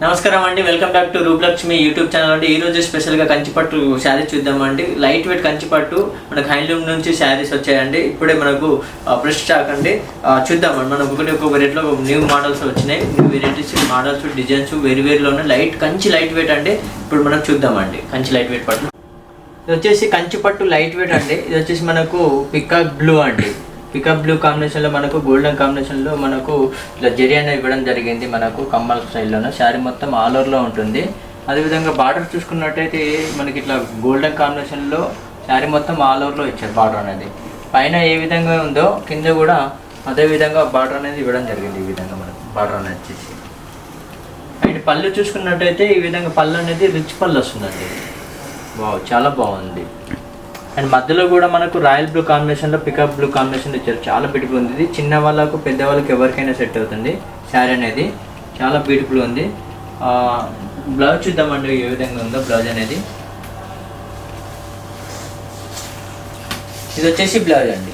నమస్కారం అండి, welcome back to Rupalakshmi YouTube channel అండి. ఈ రోజు స్పెషల్గా కంచిపట్టు శారీస్ చూద్దామండి. లైట్ వెయిట్ కంచిపట్టు మనకు హ్యాండ్లూమ్ నుంచి శారీస్ వచ్చాయండి. ఇప్పుడే మనకు ఫ్రెష్ స్టాక్ అండి. చూద్దామండి. మనకు ఒక్కొక్క రేట్లో న్యూ మోడల్స్ వచ్చినాయి. న్యూ వెరైటీస్ మోడల్స్ డిజైన్స్ వేరులో ఉన్నాయి. కంచి లైట్ వెయిట్ అండి. ఇప్పుడు మనం చూద్దామండి కంచి లైట్ వెయిట్ పట్టు. ఇది వచ్చేసి కంచిపట్టు లైట్ వెయిట్ అండి. ఇది వచ్చేసి మనకు పికాక్ బ్లూ అండి. పికప్ బ్లూ కాంబినేషన్లో మనకు గోల్డెన్ కాంబినేషన్లో మనకు ఇట్లా జరీ అనేది ఇవ్వడం జరిగింది. మనకు కమ్మల్ స్టైల్లోనే శారీ మొత్తం ఆల్ ఓవర్లో ఉంటుంది. అదేవిధంగా బార్డర్ చూసుకున్నట్టయితే మనకి ఇట్లా గోల్డెన్ కాంబినేషన్లో శారీ మొత్తం ఆల్ ఓవర్లో ఇచ్చారు. బార్డర్ అనేది పైన ఏ విధంగా ఉందో కింద కూడా అదే విధంగా బార్డర్ అనేది ఇవ్వడం జరిగింది. ఈ విధంగా మనకు బార్డర్ అనేది వచ్చేసి అండ్ పళ్ళు చూసుకున్నట్టయితే ఈ విధంగా పళ్ళు అనేది రిచ్ పళ్ళు వస్తుందండి. వావ్, చాలా బాగుంది. అండ్ మధ్యలో కూడా మనకు రాయల్ బ్లూ కాంబినేషన్లో పికప్ బ్లూ కాంబినేషన్ ఇచ్చారు. చాలా బ్యూటిఫుల్ ఉంది. ఇది చిన్న వాళ్ళకు పెద్ద వాళ్ళకి ఎవరికైనా సెట్ అవుతుంది. శారీ అనేది చాలా బ్యూటిఫుల్ ఉంది. బ్లౌజ్ చూద్దామండి ఏ విధంగా ఉందో బ్లౌజ్ అనేది. ఇది వచ్చేసి బ్లౌజ్ అండి.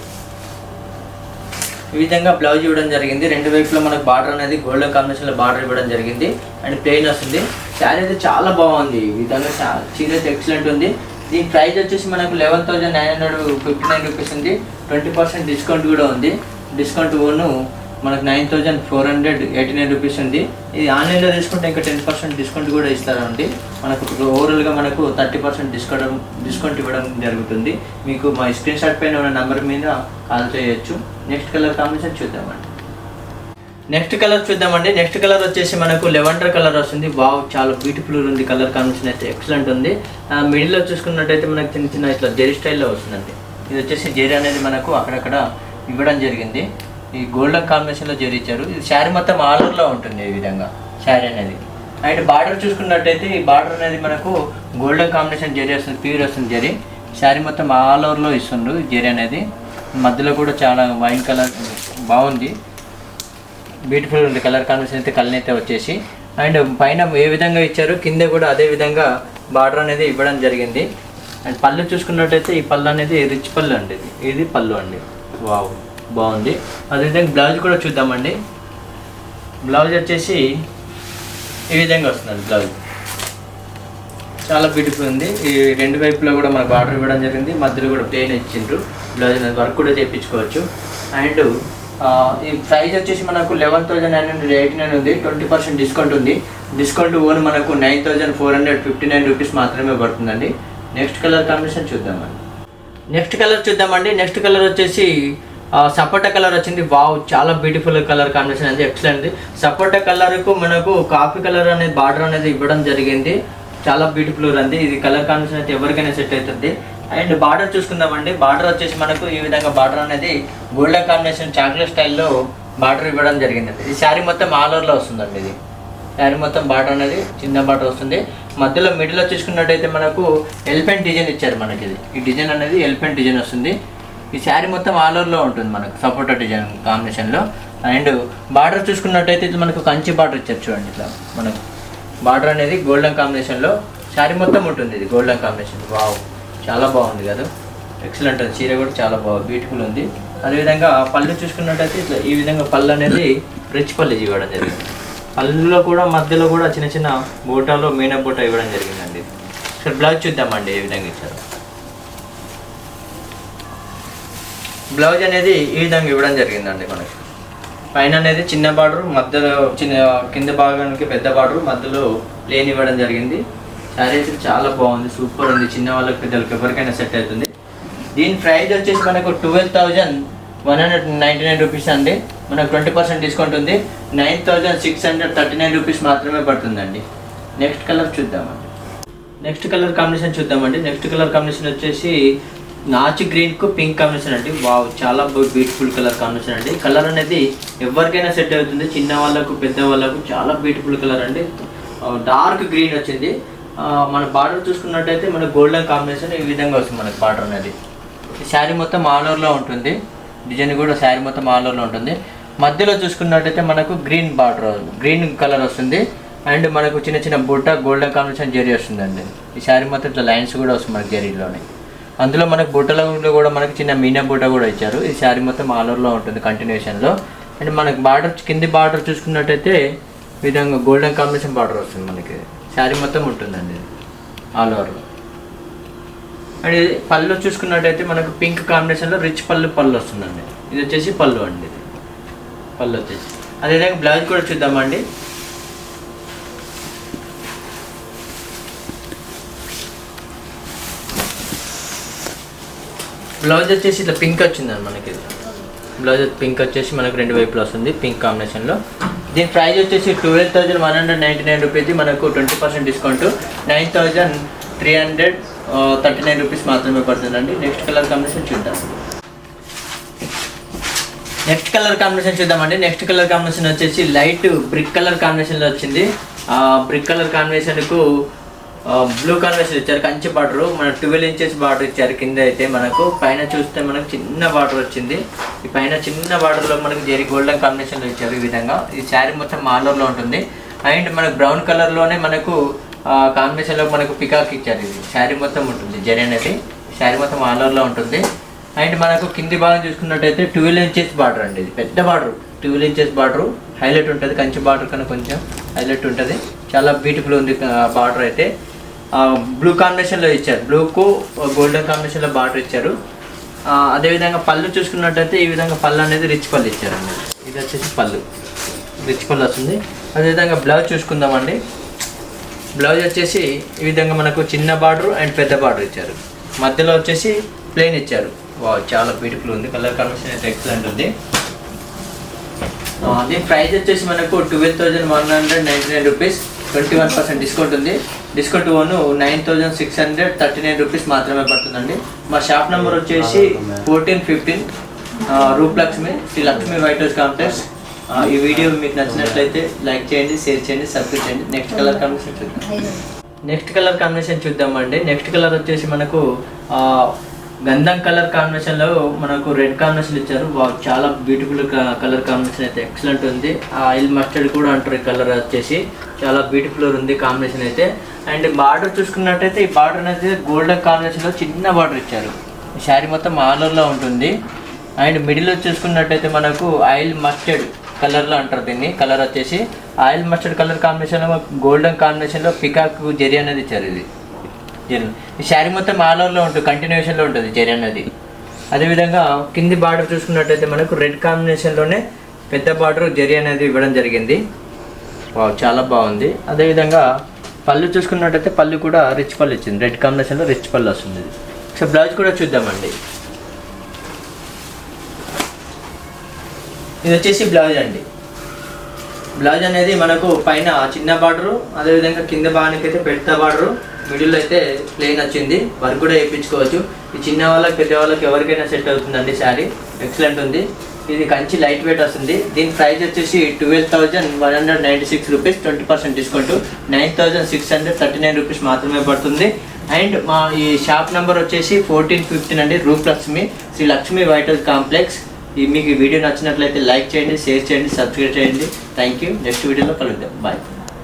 ఈ విధంగా బ్లౌజ్ ఇవ్వడం జరిగింది. రెండు వైపులో మనకు బార్డర్ అనేది గోల్డెన్ కాంబినేషన్లో బార్డర్ ఇవ్వడం జరిగింది. అండ్ ప్లెయిన్ వస్తుంది. శారీ అయితే చాలా బాగుంది. ఈ విధంగా చీర అయితే ఎక్సలెంట్ ఉంది. దీని ప్రైస్ వచ్చేసి మనకు 11,959 రూపీస్ ఉంది. 20% డిస్కౌంట్ కూడా ఉంది. డిస్కౌంట్ ఓను మనకు 9,489 రూపీస్ ఉంది. ఇది ఆన్లైన్లో తీసుకుంటే ఇంకా 10% డిస్కౌంట్ కూడా ఇస్తారండి. మనకు ఓవరాల్గా మనకు 30% డిస్కౌంట్ ఇవ్వడం జరుగుతుంది. మీకు మా స్క్రీన్ షాట్ పైన ఉన్న నెంబర్ మీద కాల్ చేయొచ్చు. నెక్స్ట్ కలర్ కాంబినేషన్ చూద్దామండి. నెక్స్ట్ కలర్ వచ్చేసి మనకు లెవెండర్ కలర్ వస్తుంది. వావ్, చాలా బ్యూటిఫుల్ ఉంది. కలర్ కాంబినేషన్ అయితే ఎక్సలెంట్ ఉంది. మిడిల్లో చూసుకున్నట్టయితే మనకు చిన్న చిన్న ఇట్లా జెరీ స్టైల్లో వస్తుందండి. ఇది వచ్చేసి జెరీ అనేది మనకు అక్కడక్కడ ఇవ్వడం జరిగింది. ఈ గోల్డెన్ కాంబినేషన్లో జెరీ ఇచ్చారు. ఇది శారీ మొత్తం ఆల్ ఓవర్లో ఉంటుంది. ఈ విధంగా శారీ అనేది. అండ్ బార్డర్ చూసుకున్నట్టయితే ఈ బార్డర్ అనేది మనకు గోల్డెన్ కాంబినేషన్ జెరీ వస్తుంది. ప్యూర్ వస్తుంది జెరీ. శారీ మొత్తం ఆల్ ఓవర్లో ఇస్తుండ్రు జెరీ అనేది. మధ్యలో కూడా చాలా వైన్ కలర్ బాగుంది. బ్యూటిఫుల్ ఉంది. కలర్ కాంబినేషన్ అయితే కలర్ అయితే వచ్చేసి అండ్ పైన ఏ విధంగా ఇచ్చారో కింద కూడా అదే విధంగా బార్డర్ అనేది ఇవ్వడం జరిగింది. అండ్ పళ్ళు చూసుకున్నట్టయితే ఈ పళ్ళు అనేది రిచ్ పళ్ళు అండి. ఇది పళ్ళు అండి. వావ్, బాగుంది. అదేవిధంగా బ్లౌజ్ కూడా చూద్దామండి. బ్లౌజ్ వచ్చేసి ఈ విధంగా వస్తుంది. బ్లౌజ్ చాలా బ్యూటిఫుల్ ఉంది. ఈ రెండు వైపులో కూడా మనకు బార్డర్ ఇవ్వడం జరిగింది. మధ్యలో కూడా ప్లెయిన్ ఇచ్చిండ్రు. బ్లౌజ్ అనేది వర్క్ కూడా చేయించుకోవచ్చు. అండ్ ఈ ప్రైస్ వచ్చేసి మనకు 11,989 ఉంది. 20% డిస్కౌంట్ ఉంది. డిస్కౌంట్ ఓన్ మనకు 9,459 రూపీస్ మాత్రమే పడుతుందండి. నెక్స్ట్ కలర్ కాంబినేషన్ చూద్దామండి. నెక్స్ట్ కలర్ వచ్చేసి సపోటా కలర్ వచ్చింది. వావ్, చాలా బ్యూటిఫుల్ కలర్ కాంబినేషన్ అనేది ఎక్సలెంట్. సపోటా కలర్కు మనకు కాఫీ కలర్ అనేది బార్డర్ అనేది ఇవ్వడం జరిగింది. చాలా బ్యూటిఫుల్ ఉంది. ఇది కలర్ కాంబినేషన్ అయితే ఎవరికైనా సెట్ అవుతుంది. And border చూసుకుందామండి. బార్డర్ వచ్చేసి మనకు ఈ విధంగా బార్డర్ అనేది గోల్డెన్ కాంబినేషన్ చాక్లెట్ స్టైల్లో బార్డర్ ఇవ్వడం జరిగింది. ఇది శారీ మొత్తం ఆల్ ఓవర్లో వస్తుందండి. ఇది శారీ మొత్తం బార్డర్ అనేది చిన్న బార్డర్ వస్తుంది. మధ్యలో మిడిల్లో చూసుకున్నట్టయితే మనకు ఎలిఫెంట్ డిజైన్ ఇచ్చారు. మనకి ఇది ఈ డిజైన్ అనేది ఎలిఫెంట్ డిజైన్ వస్తుంది. ఈ శారీ మొత్తం ఆల్ ఓవర్లో ఉంటుంది మనకు సపోటా డిజైన్ కాంబినేషన్లో. అండ్ బార్డర్ చూసుకున్నట్టయితే ఇది మనకు కంచి బార్డర్ ఇచ్చారు. చూడండి, ఇట్లా మనకు బార్డర్ అనేది గోల్డెన్ కాంబినేషన్లో శారీ మొత్తం ఉంటుంది. ఇది గోల్డెన్ కాంబినేషన్. వావ్, చాలా బాగుంది కదా, ఎక్సలెంట్ ఉంది. చీర కూడా చాలా బాగుంది, బ్యూటిఫుల్ ఉంది. అదేవిధంగా పళ్ళు చూసుకున్నట్టయితే ఇట్లా ఈ విధంగా పళ్ళు అనేది రిచ్ పళ్ళు ఇవ్వడం జరిగింది. పళ్ళులో కూడా మధ్యలో కూడా చిన్న చిన్న బూటాలో మీనా బూట ఇవ్వడం జరిగిందండి. సరే, బ్లౌజ్ చూద్దామండి ఏ విధంగా ఇచ్చారు. బ్లౌజ్ అనేది ఈ విధంగా ఇవ్వడం జరిగిందండి. మనకి పైన అనేది చిన్న బార్డర్, మధ్యలో కింద భాగానికి పెద్ద బార్డర్, మధ్యలో ప్లేన్ ఇవ్వడం జరిగింది. శారీ అయితే చాలా బాగుంది, సూపర్ ఉంది. చిన్న వాళ్ళకి పెద్దలకి ఎవరికైనా సెట్ అవుతుంది. దీని ప్రైస్ వచ్చేసి మనకు 12,199 రూపీస్ అండి. మనకు 20% డిస్కౌంట్ ఉంది. 9,639 రూపీస్ మాత్రమే పడుతుందండి. నెక్స్ట్ కలర్ చూద్దామండి. నెక్స్ట్ కలర్ కాంబినేషన్ వచ్చేసి నాచు గ్రీన్కు పింక్ కాంబినేషన్ అండి. వావ్, చాలా బ్యూటిఫుల్ కలర్ కాంబినేషన్ అండి. కలర్ అనేది ఎవరికైనా సెట్ అవుతుంది. చిన్న వాళ్ళకు పెద్ద వాళ్ళకు చాలా బ్యూటిఫుల్ కలర్ అండి. డార్క్ గ్రీన్ వచ్చింది. మన బార్డర్ చూసుకున్నట్టయితే మన గోల్డెన్ కాంబినేషన్ ఈ విధంగా వస్తుంది. మనకి బార్డర్ అనేది శారీ మొత్తం ఆల్ ఓవర్లో ఉంటుంది. డిజైన్ కూడా శారీ మొత్తం ఆల్ ఓవర్లో ఉంటుంది. మధ్యలో చూసుకున్నట్టయితే మనకు గ్రీన్ బార్డర్, గ్రీన్ కలర్ వస్తుంది. అండ్ మనకు చిన్న చిన్న బుట్ట గోల్డెన్ కాంబినేషన్ జరీ వస్తుందండి. ఈ శారీ మొత్తం ఇట్లా లైన్స్ కూడా వస్తుంది మనకి జరీలోనే. అందులో మనకు బుట్టలో కూడా మనకి చిన్న మీనా బుట్ట కూడా ఇచ్చారు. ఈ శారీ మొత్తం ఆల్ ఓవర్లో ఉంటుంది కంటిన్యూషన్లో. అండ్ మనకు బార్డర్ కింది బార్డర్ చూసుకున్నట్టయితే ఈ విధంగా గోల్డెన్ కాంబినేషన్ బార్డర్ వస్తుంది మనకి. శారీ మొత్తం ఉంటుందండి ఆల్ ఓవర్లో. అండ్ ఇది పళ్ళు చూసుకున్నట్టయితే మనకు పింక్ కాంబినేషన్లో రిచ్ పళ్ళు వస్తుందండి. ఇది వచ్చేసి పళ్ళు అండి, ఇది పళ్ళు వచ్చేసి. అదేవిధంగా బ్లౌజ్ కూడా చూద్దామండి. బ్లౌజ్ వచ్చేసి ఇట్లా పింక్ వచ్చిందండి మనకి. బ్లౌజ్ పింక్ వచ్చేసి మనకు 2 వైపులు వస్తుంది పింక్ కాంబినేషన్లో. దీని ప్రైస్ వచ్చేసి 12,199 రూపీస్, మనకు 20% డిస్కౌంట్ 9,339 రూపీస్ మాత్రమే పడుతుందండి. నెక్స్ట్ కలర్ కాంబినేషన్ చూద్దామండి. నెక్స్ట్ కలర్ కాంబినేషన్ వచ్చేసి లైట్ బ్రిక్ కలర్ కాంబినేషన్లో వచ్చింది. బ్రిక్ కలర్ కాంబినేషన్కు బ్లూ కాంబినేషన్ ఇచ్చారు, కంచి బార్డర్, మన 12 ఇంచెస్ బార్డర్ ఇచ్చారు. కింద అయితే మనకు పైన చూస్తే మనకు చిన్న బార్డర్ వచ్చింది. ఈ పైన చిన్న బార్డర్లో మనకు జెరీ గోల్డెన్ కాంబినేషన్లో ఇచ్చారు. ఈ విధంగా ఈ శారీ మొత్తం మాలర్లో ఉంటుంది. అండ్ మనకు బ్రౌన్ కలర్లోనే మనకు కాంబినేషన్లో మనకు పికాక్ ఇచ్చారు. ఇది శారీ మొత్తం ఉంటుంది, జెరీ అనేది శారీ మొత్తం మాలర్లో ఉంటుంది. అండ్ మనకు కింది భాగం చూసుకున్నట్టయితే 12 ఇంచెస్ బార్డర్ అండి. ఇది పెద్ద బార్డర్, 12 ఇంచెస్ బార్డర్ హైలైట్ ఉంటుంది. కంచి బార్డర్ కన్నా కొంచెం హైలైట్ ఉంటుంది. చాలా బ్యూటిఫుల్ ఉంది బార్డర్ అయితే. బ్లూ కాంబినేషన్లో ఇచ్చారు, బ్లూకు గోల్డెన్ కాంబినేషన్లో బార్డర్ ఇచ్చారు. అదేవిధంగా పళ్ళు చూసుకున్నట్టయితే ఈ విధంగా పళ్ళు అనేది రిచ్ పళ్ళు ఇచ్చారండి. ఇది వచ్చేసి పళ్ళు రిచ్ పళ్ళు వస్తుంది. అదేవిధంగా బ్లౌజ్ చూసుకుందామండి. బ్లౌజ్ వచ్చేసి ఈ విధంగా మనకు చిన్న బార్డర్ అండ్ పెద్ద బార్డర్ ఇచ్చారు. మధ్యలో వచ్చేసి ప్లెయిన్ ఇచ్చారు. చాలా బ్యూటిఫుల్ ఉంది. కలర్ కాంబినేషన్ అయితే ఎక్సలెంట్ ఉంది. దీని ప్రైస్ వచ్చేసి మనకు 12,199 రూపీస్, 21% డిస్కౌంట్ ఉంది. డిస్కౌంట్ 9,639 రూపీస్ మాత్రమే పడుతుందండి. మా షాప్ నెంబర్ వచ్చేసి 1415 Rooplakshmi, Sri Lakshmi white house complex. ఈ వీడియో మీకు నచ్చినట్లయితే లైక్ చేయండి, షేర్ చేయండి, సబ్స్క్రైబ్ చేయండి. నెక్స్ట్ కలర్ కాంబినేషన్ చూద్దామండి. నెక్స్ట్ కలర్ వచ్చేసి మనకు గంధం కలర్ కాంబినేషన్లో మనకు రెడ్ కాంబినేషన్ ఇచ్చారు. చాలా బ్యూటిఫుల్ కలర్ కాంబినేషన్ అయితే ఎక్సలెంట్ ఉంది. ఆయిల్ మస్టర్డ్ కూడా అంటారు. ఈ కలర్ వచ్చేసి చాలా బ్యూటిఫుల్ ఉంది కాంబినేషన్ అయితే. అండ్ బార్డర్ చూసుకున్నట్టయితే ఈ బార్డర్ అనేది గోల్డెన్ కాంబినేషన్లో చిన్న బార్డర్ ఇచ్చారు. శారీ మొత్తం ఆలర్లో ఉంటుంది. అండ్ మిడిల్లో చూసుకున్నట్టయితే మనకు ఆయిల్ మస్టర్డ్ కలర్లో అంటారు దీన్ని. కలర్ వచ్చేసి ఆయిల్ మస్టర్డ్ కలర్ కాంబినేషన్లో గోల్డెన్ కాంబినేషన్లో పికాక్ జెరీ అనేది ఇచ్చారు. ఇది జెరీ ఈ శారీ మొత్తం ఆలర్లో ఉంటుంది, కంటిన్యూషన్లో ఉంటుంది జెరీ అనేది. అదేవిధంగా కింది బార్డర్ చూసుకున్నట్టయితే మనకు రెడ్ కాంబినేషన్లోనే పెద్ద బార్డర్ జెరీ అనేది ఇవ్వడం జరిగింది. చాలా బాగుంది. అదేవిధంగా పళ్ళు చూసుకున్నట్టయితే పళ్ళు కూడా రిచ్ పళ్ళు ఇచ్చింది. రెడ్ కాంబినేషన్లో రిచ్ పళ్ళు వస్తుంది. సో బ్లౌజ్ కూడా చూద్దామండి. ఇది వచ్చేసి బ్లౌజ్ అండి. బ్లౌజ్ అనేది మనకు పైన చిన్న బార్డరు, అదేవిధంగా కింద భాగానికి అయితే పెద్ద బార్డరు, మిడిల్లో అయితే ప్లెయిన్ వచ్చింది. వర్క్ కూడా వేయించుకోవచ్చు. ఈ చిన్న వాళ్ళకి పెద్ద వాళ్ళకి ఎవరికైనా సెట్ అవుతుందండి. శారీ ఎక్సలెంట్ ఉంది. ఇది కంచి లైట్ వెయిట్ వస్తుంది. దీని ప్రైస్ వచ్చేసి 12,196 రూపీస్, 20% డిస్కౌంట్ 9,639 రూపీస్ మాత్రమే పడుతుంది. అండ్ మా ఈ షాప్ నెంబర్ వచ్చేసి 1415 అండి, Rooplakshmi, Sri Lakshmi white house complex. మీకు ఈ వీడియో నచ్చినట్లయితే లైక్ చేయండి, షేర్ చేయండి, సబ్స్క్రైబ్ చేయండి. Thank you. నెక్స్ట్ వీడియోలో కలుద్దాం. బాయ్.